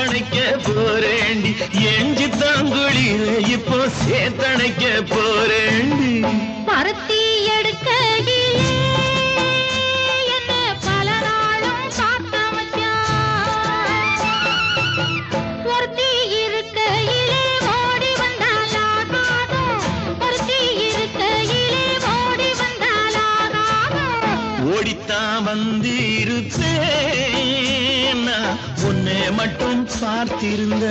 சேர்த்தணைக்க போறேண்டி எஞ்சி தாங்குழியில இப்போ சேர்த்தணைக்க போறேண்டி பருத்தி எடுக்கையிலே என்ன பல நாளும் காத்த மச்சான் பொருத்தி இருக்கையிலே ஓடி வந்தாலாகாதோ பொருத்தி இருக்கையிலே ஓடி வந்தாலாகாதோ ஓடித்தான் வந்திருப்பேன் உன்னை மட்டும் பார்த்திருந்த